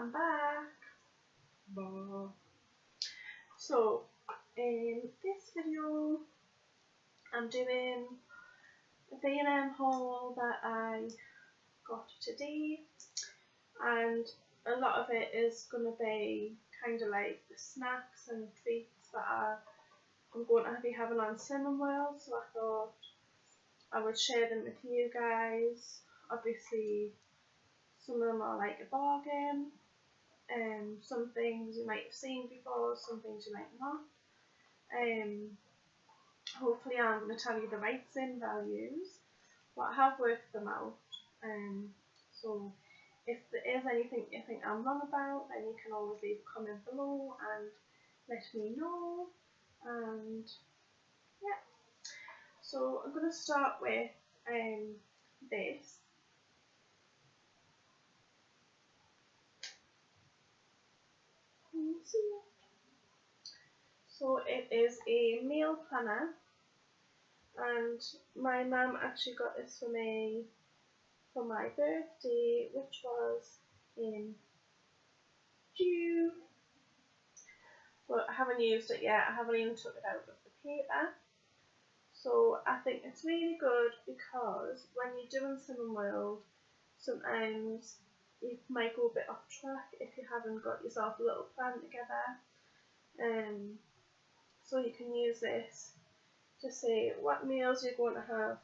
I'm back. So in this video I'm doing a B&M haul that I got today, and a lot of it is going to be kind of like the snacks and treats that I'm going to be having on Slimming World, so I thought I would share them with you guys. Obviously some of them are like a bargain, some things you might have seen before, some things you might not. Hopefully I'm going to tell you the right Slim values, but I have worked them out. So if there is anything you think I'm wrong about, then you can always leave a comment below and let me know. And yeah, so I'm going to start with this. Can you see it? So it is a meal planner, and my mum actually got this for me for my birthday, which was in June, but I haven't used it yet. I haven't even took it out of the paper. So I think it's really good because when you're doing Slimming World, sometimes you might go a bit off track if you haven't got yourself a little plan together. So you can use this to say what meals you're going to have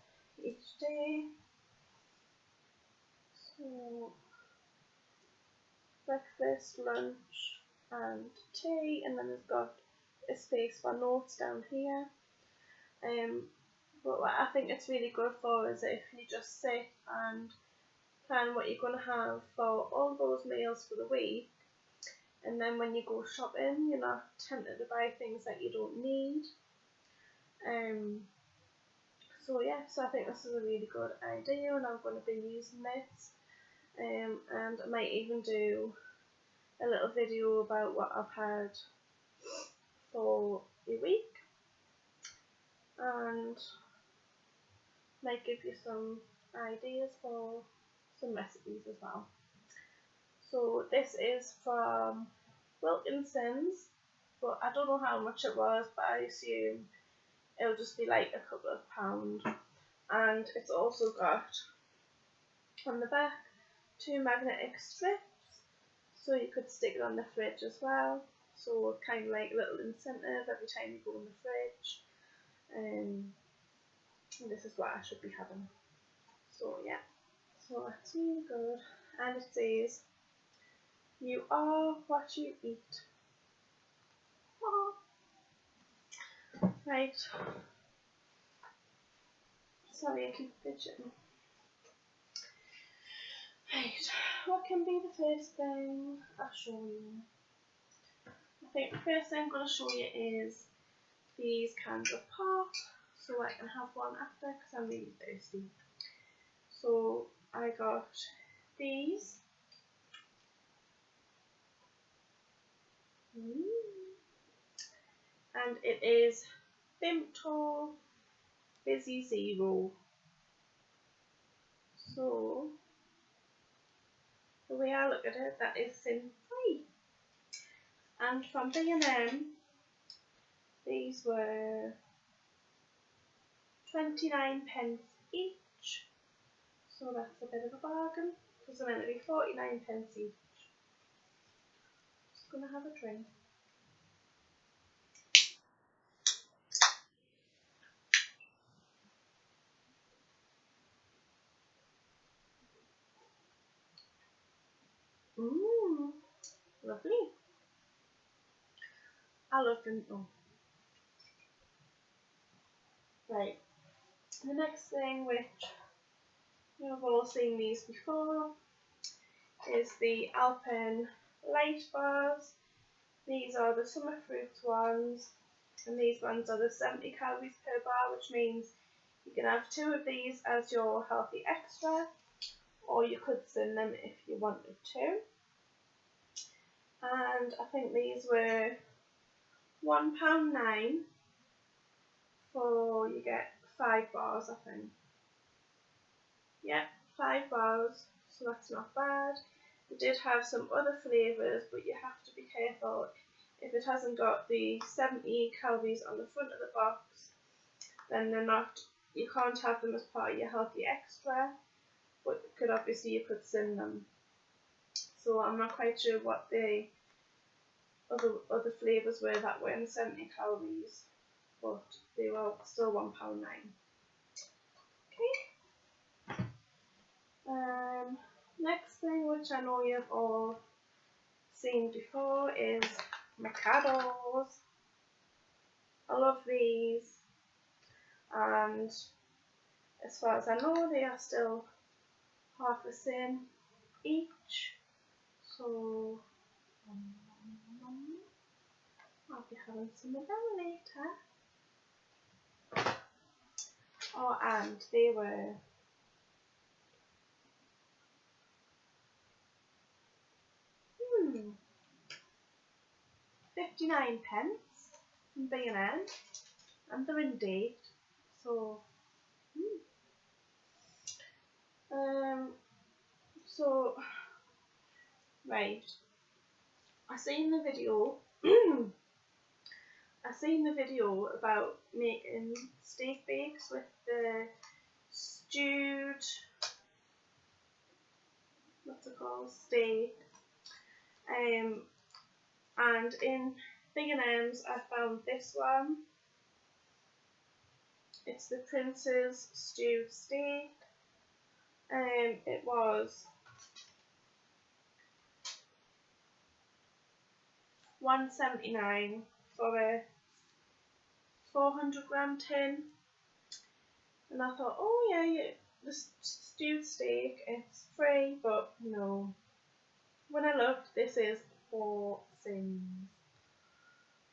each day. So breakfast, lunch and tea, and then it's got a space for notes down here. But what I think it's really good for is if you just sit and plan what you're going to have for all those meals for the week, and then when you go shopping you're not tempted to buy things that you don't need. So yeah, so I think this is a really good idea, and I'm going to be using this, and I might even do a little video about what I've had for a week, and might give you some ideas for some recipes as well. So this is from Wilkinson's, but I don't know how much it was, but I assume it'll just be like a couple of pounds. And it's also got on the back 2 magnetic strips, so you could stick it on the fridge as well, so kind of like a little incentive every time you go in the fridge. And this is what I should be having. So yeah, so that's really good. And it says, "You are what you eat." Oh. Right. Sorry, I keep fidgeting. Right, what can be the first thing I'll show you? I think the first thing I'm going to show you is these cans of pop, so I can have one after because I'm really thirsty. So I got these. And it is Vimto Fizzy Zero. So the way I look at it, that is sin free. And from B&M, these were 29p each. So that's a bit of a bargain because they're meant to be 49p each. Just gonna have a drink. Mmm, lovely. I love Vimto. Right, the next thing, which you've all seen these before, is the Alpen Light Bars. These are the summer fruits ones, and these ones are the 70 calories per bar, which means you can have 2 of these as your healthy extra, or you could thin them if you wanted to. And I think these were £1.9 for, you get 5 bars, I think. Yeah, 5 bars, so that's not bad. They did have some other flavours, but you have to be careful. If it hasn't got the 70 calories on the front of the box, then they're not, you can't have them as part of your healthy extra, but you could sin them. So I'm not quite sure what the other flavours were that weren't 70 calories, but they were still £1.9. Okay. Next thing, which I know you've all seen before, is Mikados. I love these, and as far as I know, they are still half a cent each. So I'll be having some of them later. Oh, and they were £0.59 from B&M, and they're in date. So right, I seen the video about making steak bakes with the stewed, what's it called, steak, and in B&M's I found this one. It's the Prince's stewed steak. It was £1.79 for a 400-gram tin, and I thought, oh yeah, the stewed steak, it's free, but no. When I looked, this is 4 cents,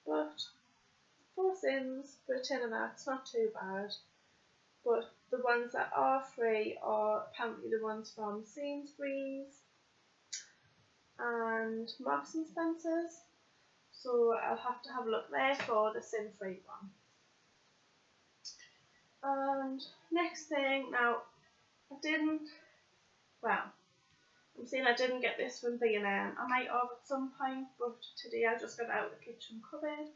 but 4 cents for a tin of that's not too bad. But the ones that are free are apparently the ones from Sainsbury's and Marks and Spencer's, so I'll have to have a look there for the sin-free one. And next thing, now I'm saying I didn't get this from B&M. I might have at some point, but today I just got it out of the kitchen cupboard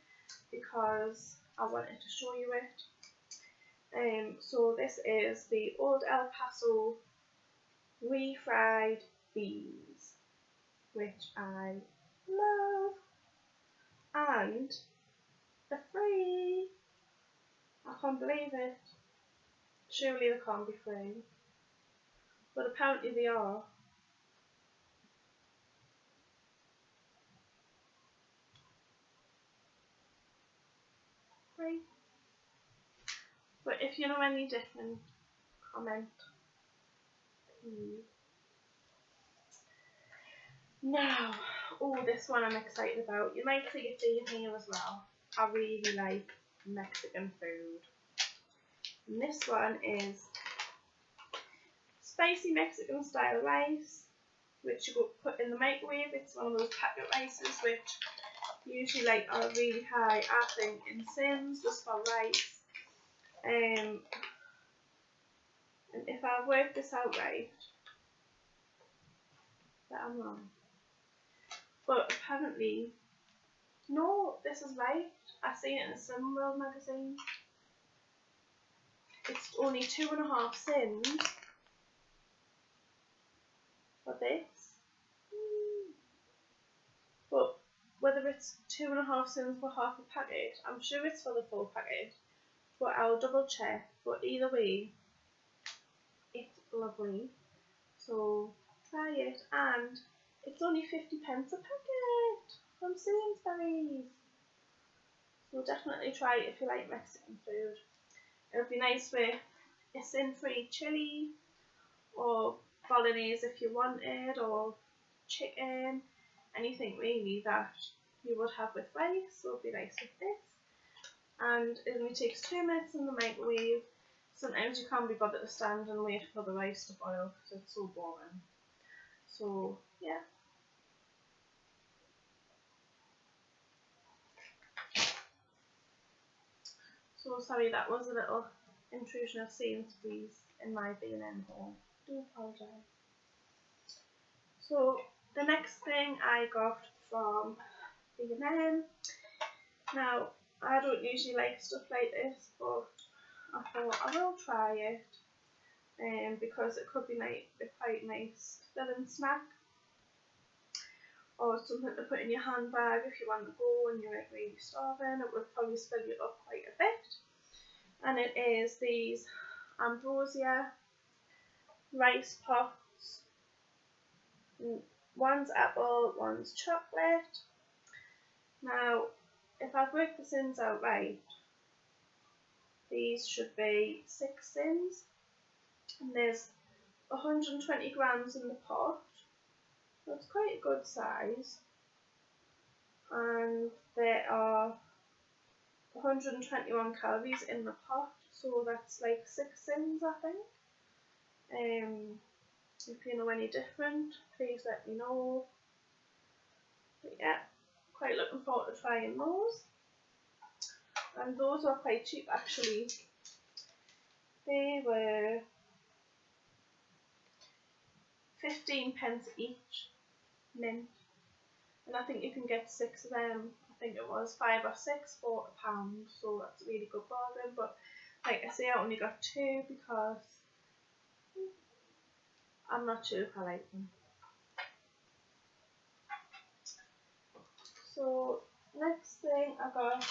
because I wanted to show you it. So this is the Old El Paso refried beans, which I love, and they're free. I can't believe it. Surely they can't be free, but apparently they are. Free. But if you know any different, comment please. Now, this one I'm excited about. You might see it in here as well. I really like Mexican food. And this one is spicy Mexican style rice, which you put in the microwave. It's one of those packet rices which usually are really high, I think, in Sims just for rice. And if I work this out right, that I'm wrong. But apparently, no, this is right. I seen it in a SimWorld magazine. It's only 2.5 cents for this. But whether it's 2.5 cents for half a packet, I'm sure it's for the full packet, but I'll double check. But either way, it's lovely. So try it, and it's only 50p a packet from Sainsbury's. So definitely try it if you like Mexican food. It would be nice with a sin-free chili, or bolognese if you wanted, or chicken, anything really that you would have with rice, so it would be nice with this. And it only takes 2 minutes in the microwave. Sometimes you can't be bothered to stand and wait for the rice to boil because it's so boring. So yeah. So sorry, that was a little intrusion of Sainsbury's in my B&M home. I do apologise. So The next thing I got from B&M. Now, I don't usually like stuff like this, but I thought I will try it, because it could be quite nice filling snack, or something to put in your handbag if you want to go and you're like really starving. It would probably fill you up quite a bit. And it is these Ambrosia rice pots. One's apple, one's chocolate. Now, if I've worked the sins out right, these should be 6 sins, and there's 120 grams in the pot, so it's quite a good size, and there are 121 calories in the pot, so that's like 6 sins, I think. If you know any different, please let me know. But yeah, quite looking forward to trying those. And those were quite cheap actually. They were 15 pence each, mint. And I think you can get 6 of them. I think it was 5 or 6 for £1, so that's a really good bargain. But like I say, I only got 2 because I'm not sure if I like them. So next thing I got,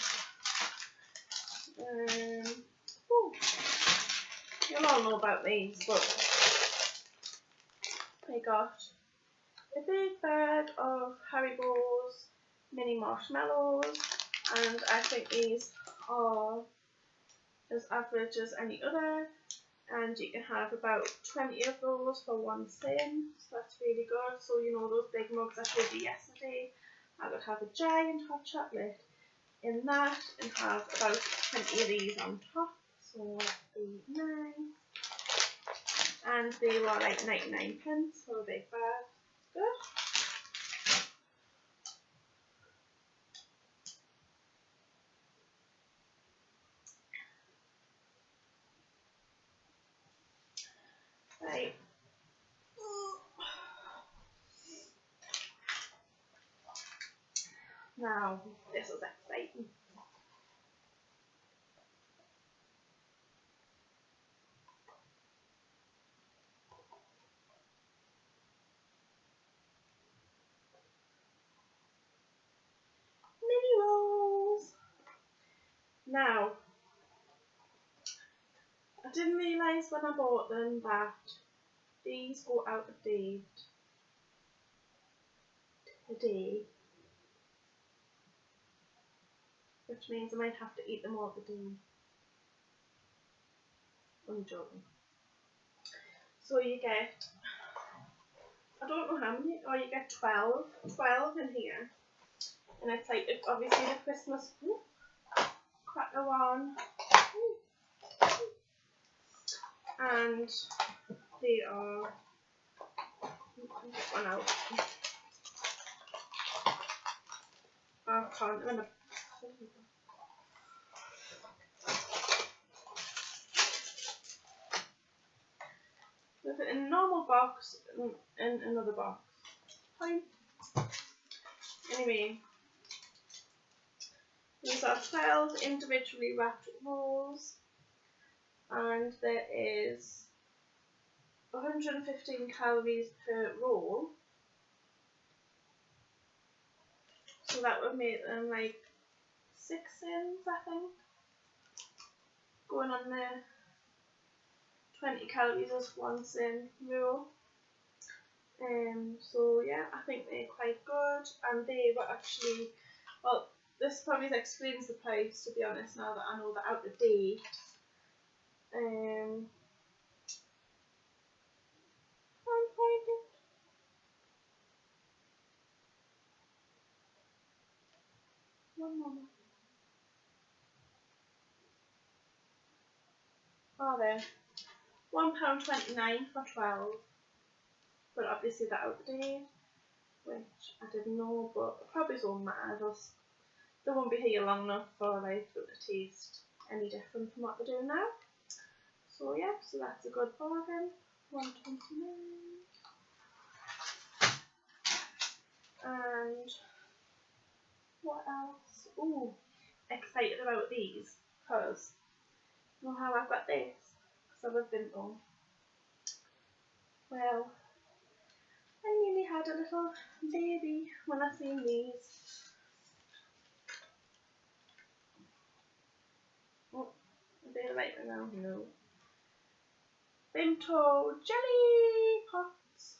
you'll all know about these, but I got a big bag of Haribo's mini marshmallows, and I think these are as average as any other, and you can have about 20 of those for 1 cent, so that's really good. So you know those big mugs I showed you yesterday, I would have a giant hot chocolate in that and have about 20 of these on top, so that'd be nice. And they were like 99 pence for a big bag. Good. Right. Now, this is exciting. Mini rolls. Now, I didn't realise when I bought them that these go out of date today, which means I might have to eat them all today. I'm joking. So you get, I don't know how many, or you get 12 in here, and it's like, it's obviously the Christmas cracker one, and they are, get one out. I can't remember. There's it in a normal box and in another box. Fine. Anyway, these are 12 individually wrapped rolls, and there is 115 calories per roll. So that would make them like 6 cents, I think. Going on there. 20 calories is 1 cent roll. So yeah, I think they're quite good, and they were actually, well, this probably explains the price, to be honest, now that I know they're out of date. I'm finding. One moment. Oh, there. £1.29 for 12. But obviously they're out of date, which I didn't know, but it probably won't matter. They won't be here long enough for like them to taste any different from what they're doing now. So yeah, so that's a good bargain. £1.29. ooh, excited about these because you know how I've got this? Because I love Vimto. Well, I nearly had a little baby when I seen these. Oh, are they right now? No. Vimto jelly pots,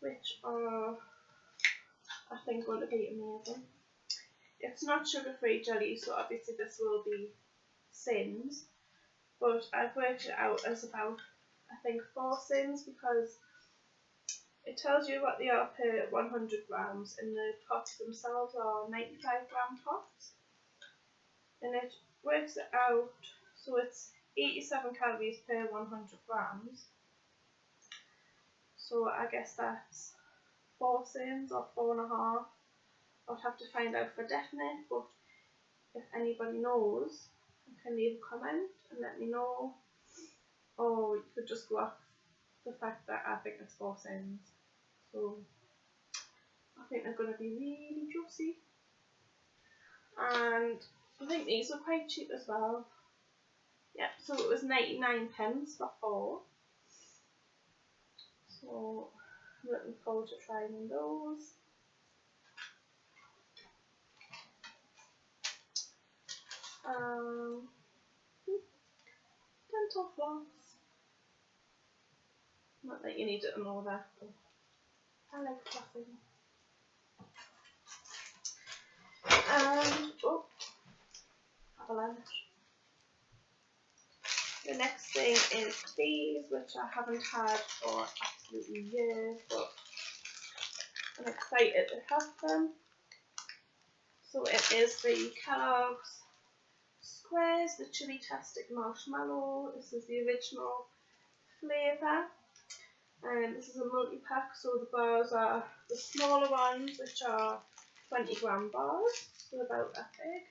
which are, I think, going to be amazing. It's not sugar-free jelly, so obviously this will be sins, but I've worked it out as about, I think, 4 sins because it tells you what they are per 100 grams, and the pots themselves are 95-gram pots, and it works it out so it's 87 calories per 100 grams. So I guess that's 4 sins or 4.5. I'll have to find out for definite, but if anybody knows, you can leave a comment and let me know, or you could just go off the fact that I think it's 4 sins. So I think they're going to be really juicy, and I think these are quite cheap as well. Yep, so it was 99 pence for 4. So I'm looking forward to trying those. Dental floss. Not that you need to know that, but I like flossing. And oh, avalanche. The next thing is these, which I haven't had for absolutely years, but I'm excited to have them. So it is the Kellogg's Squares, the Chili-tastic Marshmallow. This is the original flavour, and this is a multi-pack, so the bars are the smaller ones, which are 20-gram bars, so about that big,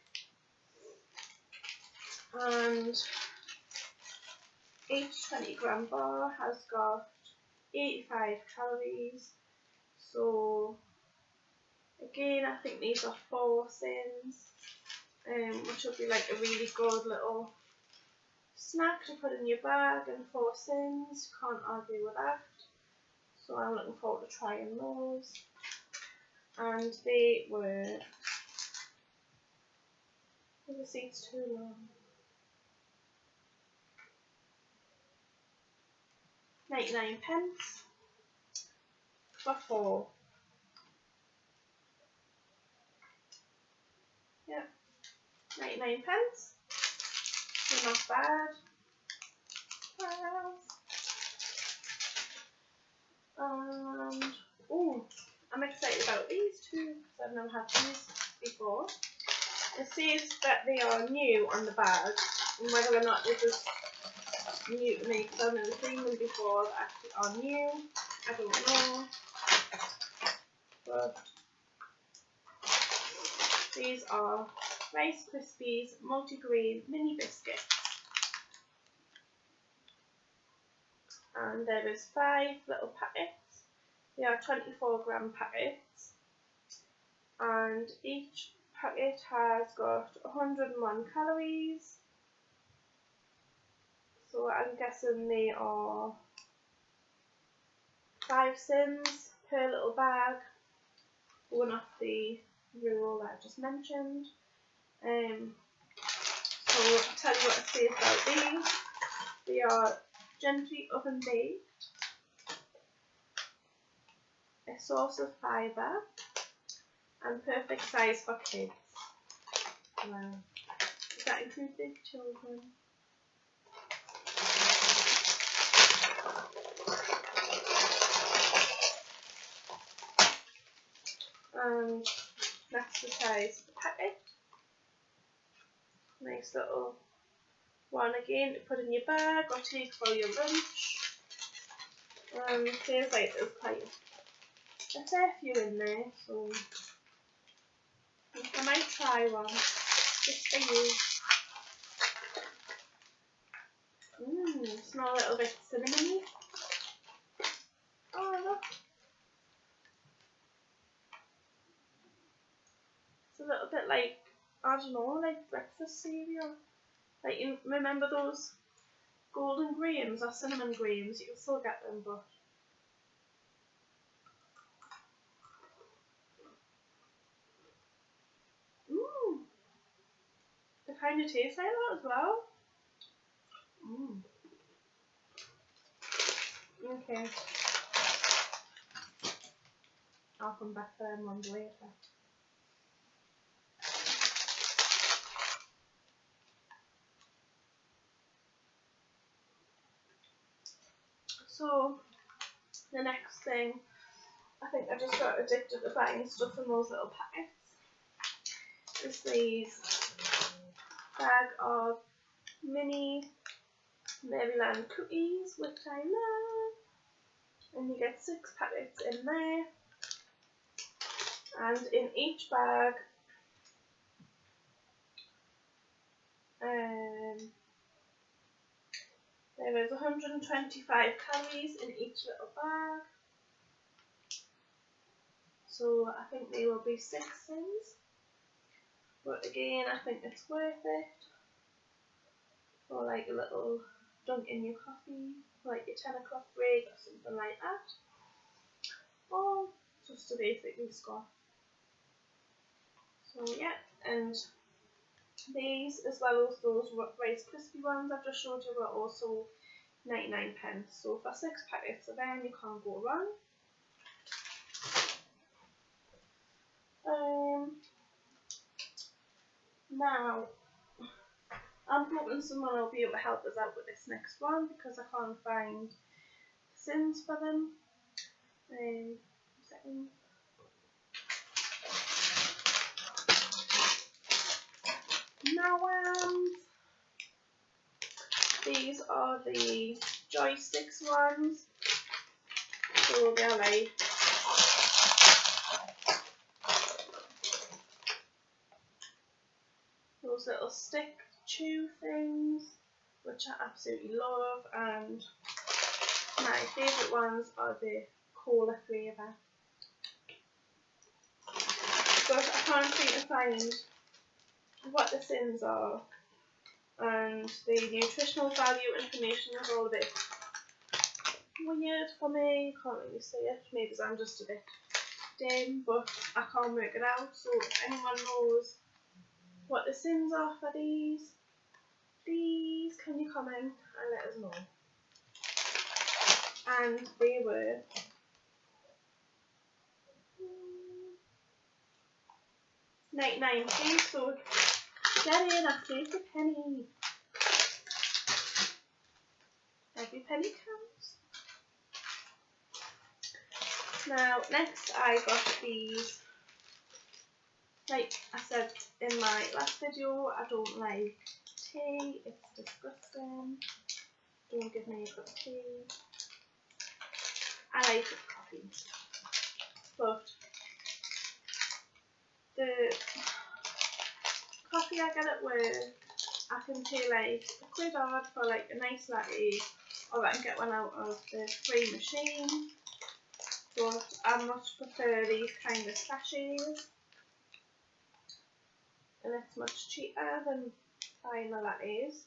and each 20-gram bar has got 85 calories. So again, I think these are 4 sins, which will be like a really good little snack to put in your bag, and 4 sins, can't argue with that. So I'm looking forward to trying those. And they were, the receipt's too long, 99 pence for 4. Yep, 99 pence. So not bad. And oh, I'm excited about these two because I've never had these before. It says that they are new on the bag, and whether or not this is new to me because I've never seen them before that actually are new, I don't know. But these are Rice Krispies multigrain mini biscuits, and there is 5 little packets. They are 24-gram packets, and each packet has got 101 calories. So I'm guessing they are 5 sins per little bag, going off the rule that I just mentioned. So I'll tell you what it says about these. They are gently oven baked, a source of fibre, and perfect size for kids. Wow. Does that include big children? And that's the size of the packet. Nice little one again to put in your bag or take for your lunch. It feels like there's quite a fair few in there, so I might try one just for you. Smell a little bit cinnamony. Oh look, it's a little little bit like, I don't know, like breakfast cereal. Like, you remember those golden grahams or cinnamon grahams? You can still get them, but they kind of taste like that as well. Okay. I'll come back for them ones later. So, the next thing, I think I just got addicted to buying stuff in those little packets, is these bag of mini Maryland cookies, which I love. And you get 6 packets in there. And in each bag, there is 125 calories in each little bag. So I think they will be 6 things. But again, I think it's worth it for like a little dunk in your coffee, like your 10 o'clock break or something like that. Or just to basically score. So yeah, and these, as well as those Rice Krispie ones I've just showed you, were also 99 pence. So for 6 packets of them, you can't go wrong. Now, I'm hoping someone will be able to help us out with this next one because I can't find sins for them. Second. Now, these are the joysticks ones. So they're like those little stick chew things, which I absolutely love, and my favourite ones are the cola flavour. But I can't seem to find what the sins are, and the nutritional value information is all a bit weird for me. Can't really see it. Maybe I'm just a bit dim, but I can't work it out. So if anyone knows what the sins are for these, please can you comment and let us know. And they were 99p, so get in and save a penny. Every penny counts. Now, next I got these. Like I said in my last video, I don't like tea, it's disgusting. Don't give me a cup of tea. I like coffee. But the coffee I get at work, I can pay like £1 odd for like a nice latte, or I can get one out of the free machine. But I much prefer these kind of sachets, and it's much cheaper than buying the lattes.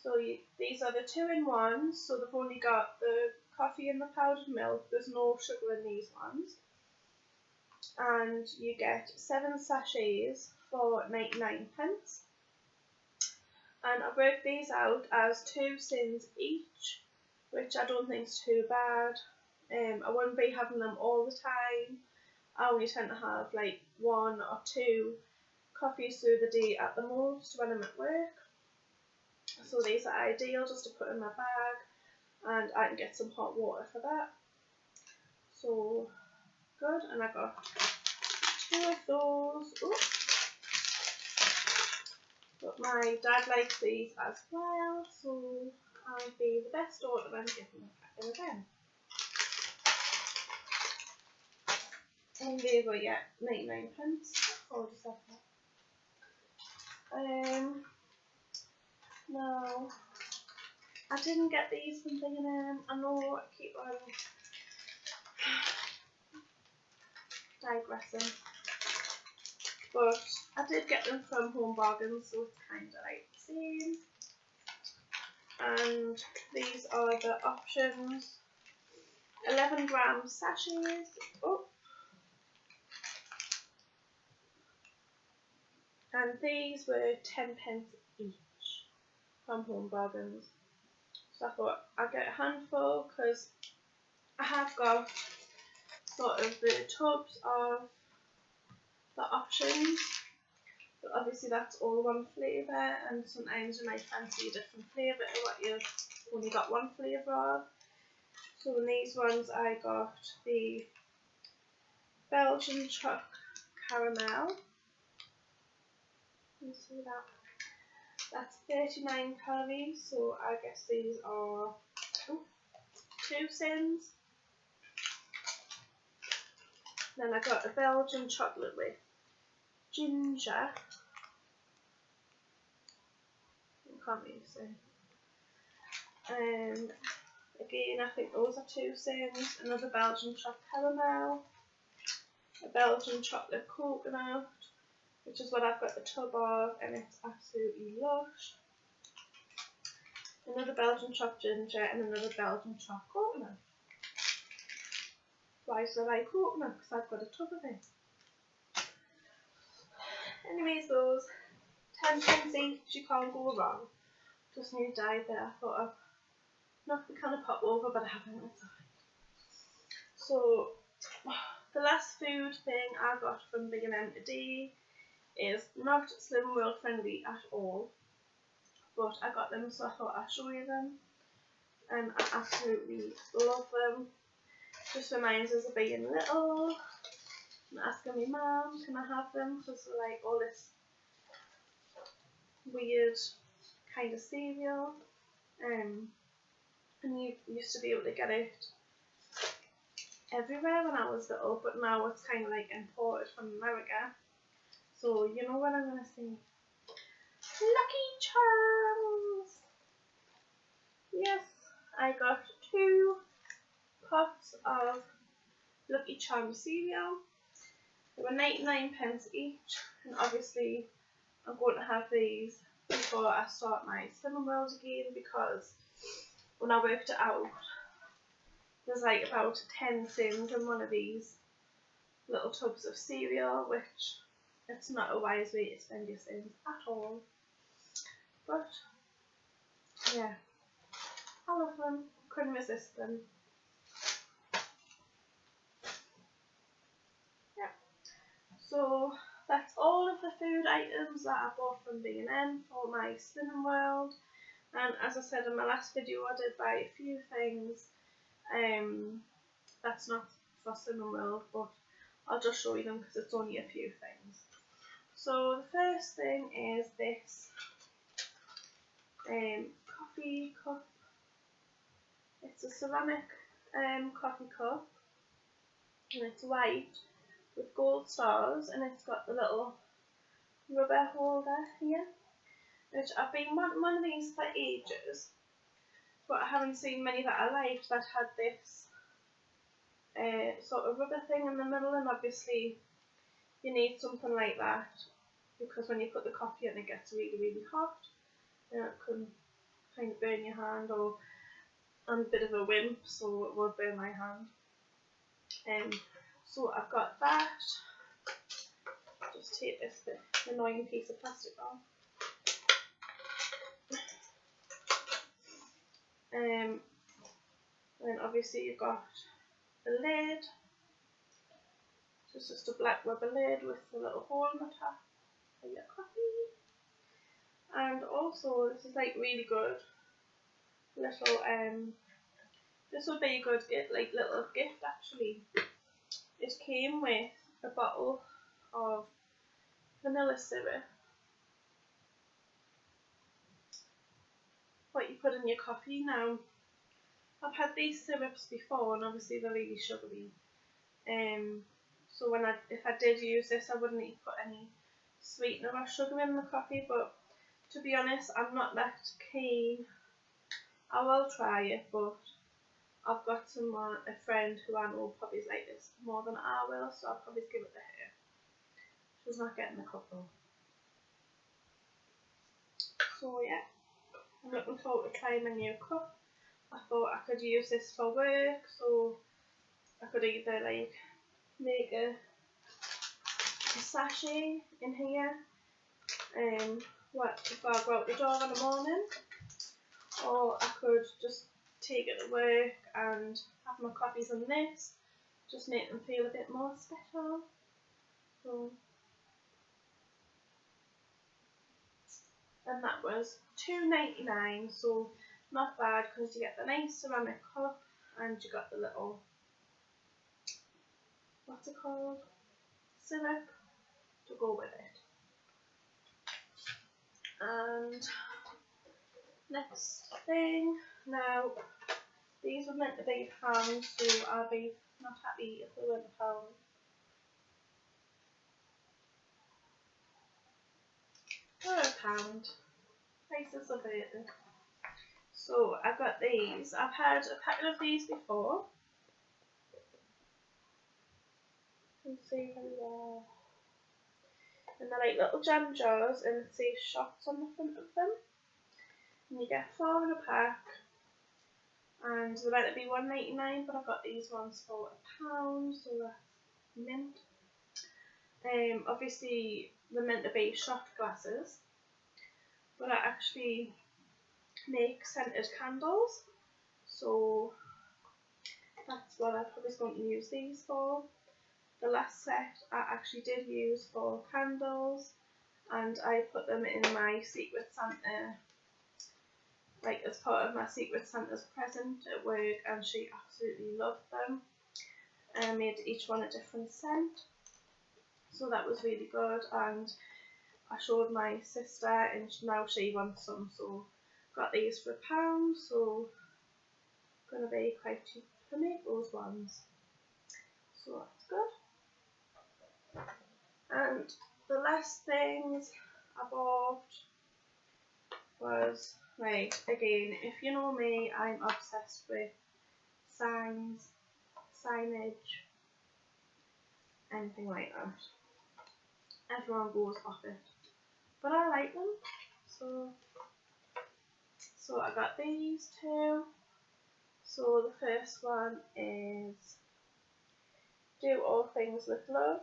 So these are the 2-in-1s, so they've only got the coffee and the powdered milk, there's no sugar in these ones. And you get 7 sachets for 99 pence. And I've worked these out as 2 sins each, which I don't think is too bad. I wouldn't be having them all the time. I only tend to have like 1 or 2 coffees through the day at the most when I'm at work. So these are ideal just to put in my bag, and I can get some hot water for that. So good, and I got 2 of those. Ooh. But my dad likes these as well, so I'll be the best daughter and give him a pack again. And they were, yeah, 99 pence. I'll just have that. No, I didn't get these from B&M. I know I keep on digressing, but I did get them from Home Bargains, so it's kind of like the same. And these are the options. 11-gram sachets. Oh. And these were 10p each from Home Bargains. So I thought I'd get a handful because I have got sort of the tubs of the options. But obviously that's all one flavour, and sometimes you might fancy a different flavour to what you've only got one flavour of. So in these ones I got the Belgian choc caramel. You see that? That's 39 calories, so I guess these are 2 cents. Then I got a Belgian chocolate with ginger. I can't really see. And again, I think those are 2 cents. Another Belgian choc caramel. A Belgian chocolate coconut, which is what I've got the tub of, and it's absolutely lush. Another Belgian choc ginger and another Belgian choc coconut. Why is there like coconut? Because I've got a tub of it. Anyways, those 10p each, you can't go wrong. Just need a dive there. I thought I'd knock the can of pop over, but I haven't. It's alright. So the last food thing I got from B&M today is not Slim World friendly at all, but I got them, so I thought I'd show you them, and I absolutely love them. Just reminds us of being little and asking my mum, can I have them, because they're like all this weird kind of cereal, and you used to be able to get it everywhere when I was little, but now it's kind of like imported from America. So you know what I'm going to say? Lucky Charms! Yes, I got 2 pots of Lucky Charms cereal. They were 99p each, and obviously I'm going to have these before I start my Slimming World again, because when I worked it out, there's like about 10 Sims in one of these little tubs of cereal, which it's not a wise way to spend your Sims at all. But yeah, I love them, couldn't resist them. Yeah, so that's all of the food items that I bought from B&M for my Slimming World. And as I said in my last video, I did buy a few things that's not for Slimming World, but I'll just show you them because it's only a few things. So the first thing is this coffee cup. It's a ceramic coffee cup, and it's white with gold stars, and it's got the little rubber holder here, which I've been wanting one of these for ages, but I haven't seen many that I liked that had this sort of rubber thing in the middle, and obviously you need something like that because when you put the coffee in it gets really, really hot, and it can kind of burn your hand, or I'm a bit of a wimp, so it will burn my hand. So I've got that. Just take this annoying piece of plastic off. And then obviously you've got the lid. So it's just a black rubber lid with a little hole in the top for your coffee. And also this is like really good little this would be a good gift, like little gift actually. It came with a bottle of vanilla syrup, what you put in your coffee. Now I've had these syrups before, and obviously they're really sugary, so if I did use this, I wouldn't put any sweetener or sugar in the coffee, but to be honest, I'm not that keen. I will try it, but I've got a friend who I know probably like this more than I will, so I'll probably give it to her. She's not getting the cup though. So yeah, I'm looking forward to trying my new cup. I thought I could use this for work, so I could either like make a sachet in here before I go out the door in the morning, or I could just take it to work and have my coffees in this, just make them feel a bit more special. So, and that was £2.99, so not bad because you get the nice ceramic cup and you got the little, what's it called, syrup to go with it. And next thing, now these were meant to be pounds, so I'll be not happy if they weren't a pound. They're a pound. Prices are better. So I got these. I've had a packet of these before. You can see how they are. And they're like little jam jars, and it says shots on the front of them. And you get 4 in a pack. And they're meant to be £1.99, but I got these ones for £1, so that's mint. Obviously they're meant to be shot glasses, but I actually make scented candles, so that's what I was going to use these for. The last set I actually did use for candles, and I put them in my Secret Santa, like as part of my Secret Santa's present at work, and she absolutely loved them. I made each one a different scent, so that was really good, and I showed my sister and now she wants some, so got these for £1, so gonna be quite cheap to make those ones, so that's good. And the last things I bought was, right, again, if you know me, I'm obsessed with signs, signage, anything like that. Everyone goes off it, but I like them, so I got these two. So the first one is Do All Things with Love,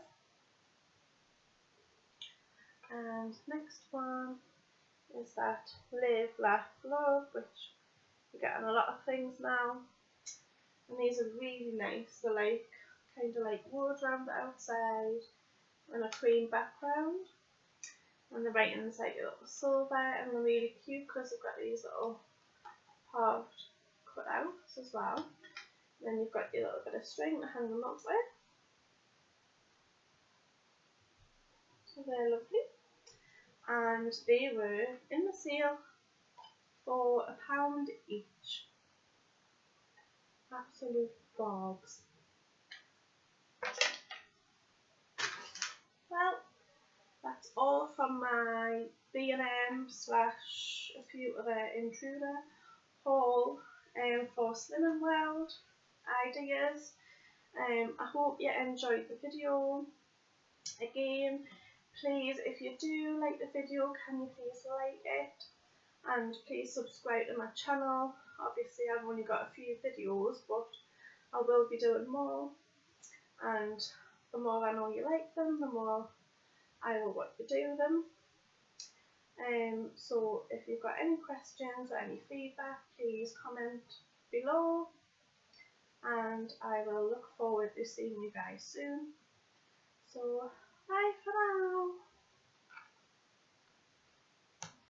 and next one is that Live, Laugh, Love, which you get on a lot of things now, and these are really nice. They're like kind of like wood around the outside and a cream background, and the writing's like a little silver, and they're really cute because they've got these little halved cutouts as well. Then you've got your little bit of string to hang them up with. So they're lovely, and they were in the sale for £1 each. Absolute bargains. Well, that's all from my B&M slash a few other intruder haul for Slimming World ideas. I hope you enjoyed the video. Again, please, if you do like the video, can you please like it, and please subscribe to my channel. Obviously I've only got a few videos, but I will be doing more, and the more I know you like them, the more I will want to do them. So if you've got any questions or any feedback, please comment below, and I will look forward to seeing you guys soon. So bye for now.